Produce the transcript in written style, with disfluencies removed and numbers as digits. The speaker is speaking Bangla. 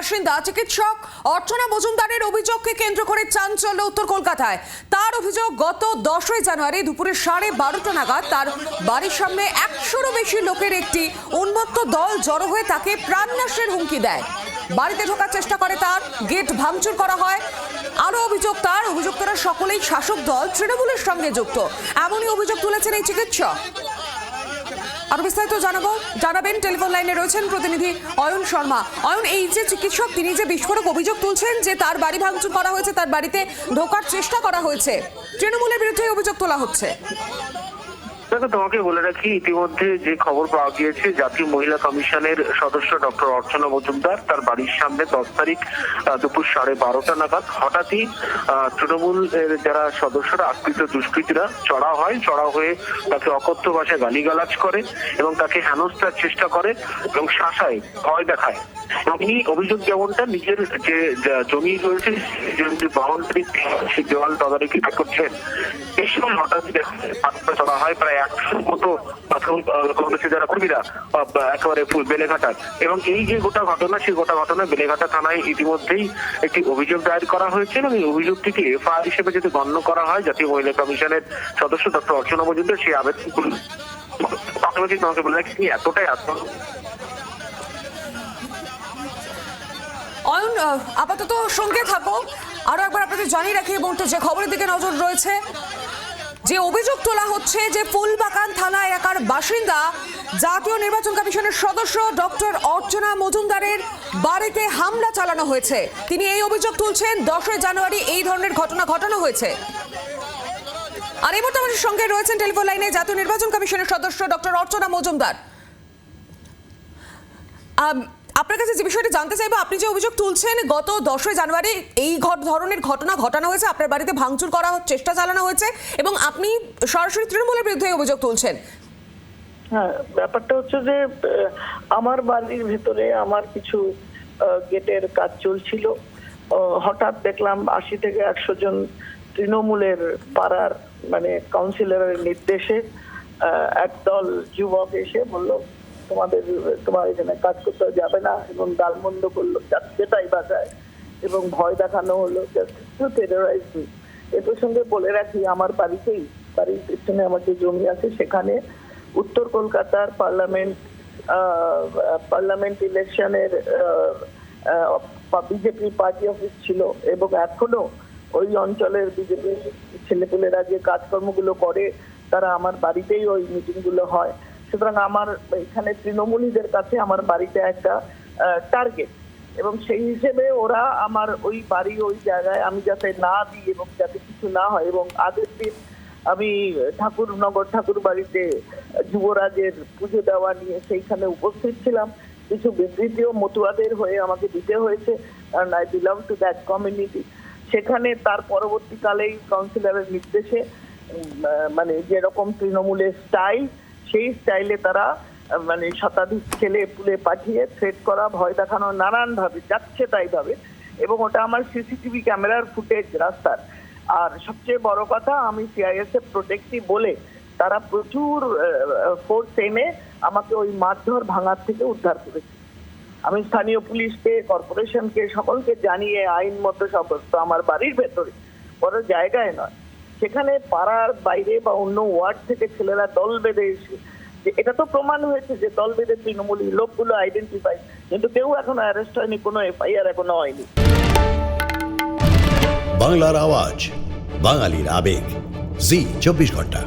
বাসিন্দা চিকিৎসক অর্চনা মজুমদারের অভিযোগকে কেন্দ্র করে চাঞ্চল্য উত্তর কলকাতায়। তার অভিযোগ, গত 10ই জানুয়ারি দুপুরে 12:30টা নাগাদ তার বাড়ির সামনে 100-রও বেশি লোকের একটি উন্মত্ত দল জড়ো হয়ে তাকে প্রাণনাশের হুমকি দেয়। বাড়িতে ঢোকার চেষ্টা করে, তার গেট ভাঙচুর করা হয়। আরও অভিযোগ, অভিযুক্তরা সকলেই শাসক দল তৃণমূলের সঙ্গে যুক্ত, এমনই অভিযোগ তুলেছেন এই চিকিৎসক। আরো বিস্তারিত জানাবেন, টেলিফোন লাইনে রয়েছেন প্রতিনিধি অয়ন শর্মা। অয়ন, এই যে চিকিৎসক, তিনি যে বিস্ফোরক অভিযোগ তুলছেন যে তার বাড়ি ভাঙচুর করা হয়েছে, তার বাড়িতে ঢোকার চেষ্টা করা হয়েছে, তৃণমূলের বিরুদ্ধে অভিযোগ তোলা হচ্ছে। দেখো, তোমাকে বলে রাখি, ইতিমধ্যে যে খবর পাওয়া গিয়েছে, জাতীয় মহিলা কমিশনের সদস্য ডক্টর অর্চনা মজুমদার তার বাড়ির সামনে 10 তারিখ দুপুর 12:30টা নাগাদ হঠাৎই তৃণমূলের যারা সদস্যরা, আশ্রিত দুষ্কৃতীরা চড়াও হয়ে তাকে অকথ্য ভাষায় গালিগালাজ করে এবং তাকে হেনস্থার চেষ্টা করে এবং শাসায়, ভয় দেখায়। এবং এই অভিযোগ যেমনটা, নিজের যে জমি রয়েছে বাউন্ডারি সেই দেওয়াল তদারকি করছেন, এই সময় হঠাৎ চড়া হয় প্রায় 100 মতো কংগ্রেসের যারা কর্মীরা একেবারে বেলেঘাটার। এবং এই যে গোটা ঘটনা, সেই গোটা ঘটনা বেলেঘাটা থানায় ইতিমধ্যেই একটি অভিযোগ দায়ের করা হয়েছে এবং এই অভিযোগটিকে এফআইআর হিসেবে যদি গণ্য করা হয়, জাতীয় মহিলা কমিশনের সদস্য ডক্টর অর্চনা মজুমদার সেই আবেদন পাশাপাশি তোমাকে বলে রাখছি এতটাই অয়ন, আপাতত সঙ্গে থাকো। আরো একবার আপনাদের জানিয়ে রাখি, এবং যে খবরের দিকে নজর রয়েছে, যে অভিযোগ তোলা হচ্ছে যে ফুলবাগান থানা এলাকার বাসিন্দা জাতীয় নির্বাচন কমিশনের সদস্য ডক্টর অর্চনা মজুমদারের বাড়িতে হামলা চালানো হয়েছে। তিনি এই অভিযোগ তুলছেন, 10ই জানুয়ারি এই ধরনের ঘটনা ঘটানো হয়েছে। আর এই মুহূর্তে আমাদের সঙ্গে রয়েছেন টেলিফোন লাইনে জাতীয় নির্বাচন কমিশনের সদস্য ডক্টর অর্চনা মজুমদার। আপনার কাছে যে বিষয়টি জানতে চাইবো, আপনি যে অভিযোগ তুলছেন, গত 10ই জানুয়ারি এই ধরনের ঘটনা ঘটানো হয়েছে, আপনার বাড়িতে ভাঙচুর করার চেষ্টা চালানো হয়েছে এবং আপনি সরাসরি তৃণমূলের বিরুদ্ধে অভিযোগ তুলছেন। হ্যাঁ, ব্যাপারটা হচ্ছে যে আমার বাড়ির ভেতরে আমার কিছু গেটের কাজ চলছিল। হঠাৎ দেখলাম 80 থেকে 100 জন তৃণমূলের পাড়ার কাউন্সিলরের নির্দেশে একদল যুবক এসে বলল, তোমার এখানে কাজ করতে যাবে না, এবং গালমন্দ করলো, যেটাই বাজায়, এবং ভয় দেখানো হলো, টেররাইজ মি। এ প্রসঙ্গে বলে রাখি, আমার বাড়ির পেছনে আমার যে জমি আছে, সেখানে উত্তর কলকাতার পার্লামেন্ট ইলেকশনের বিজেপি পার্টি অফিস ছিল, এবং এখনো ওই অঞ্চলের বিজেপি ছেলেপুলেরা যে কাজকর্মগুলো করে, তারা আমার বাড়িতেই ওই মিটিং গুলো হয়। সুতরাং আমার এখানে তৃণমূলীদের কাছে আমার বাড়িতে একটা টার্গেট, এবং সেই হিসেবে ওরা আমার ওই বাড়ি, ওই জায়গায় আমি যাতে না দিই এবং যাতে কিছু না হয়। এবং আগের দিন আমি ঠাকুর বাড়িতে যুবরাজের পুজো দেওয়া নিয়ে সেইখানে উপস্থিত ছিলাম। কিছু বিবৃতিও মতুয়াদের হয়ে আমাকে দিতে হয়েছে, কারণ I belong to that community. সেখানে তার পরবর্তীকালেই কাউন্সিলরের নির্দেশে যেরকম তৃণমূলের স্টাইল, সেই স্টাইলে তারা শতাধিক ছেলে পুলে পাঠিয়ে থ্রেট করা, ভয় দেখানো, নানান ভাবে যাচ্ছে তাই ভাবে। এবং ওটা আমার সিসিটিভি ক্যামেরার ফুটেজ রাস্তার। আর সবচেয়ে বড় কথা, আমি সিআইএসএফ প্রোটেক্টিভ বলে তারা প্রচুর ফোর্স এনে আমাকে ওই মারধর ভাঙার থেকে উদ্ধার করেছে। আমি স্থানীয় পুলিশকে, কর্পোরেশনকে, সকলকে জানিয়ে আইন মতো সমস্ত আমার বাড়ির ভেতরে, বড় জায়গায় নয়, সেখানে পাড়ার বাইরে বা অন্য ওয়ার্ড থেকে ছেলেরা দল বেঁধে এসে, এটা তো প্রমাণ হয়েছে যে দল বেঁধে তৃণমূলী লোকগুলো আইডেন্টিফাই, কিন্তু কেউ এখনো অ্যারেস্ট হয়নি, কোনো এফআইআর এখনো হয়নি। বাংলার আওয়াজ, বাঙালির আবেগ, জি 24 ঘন্টা।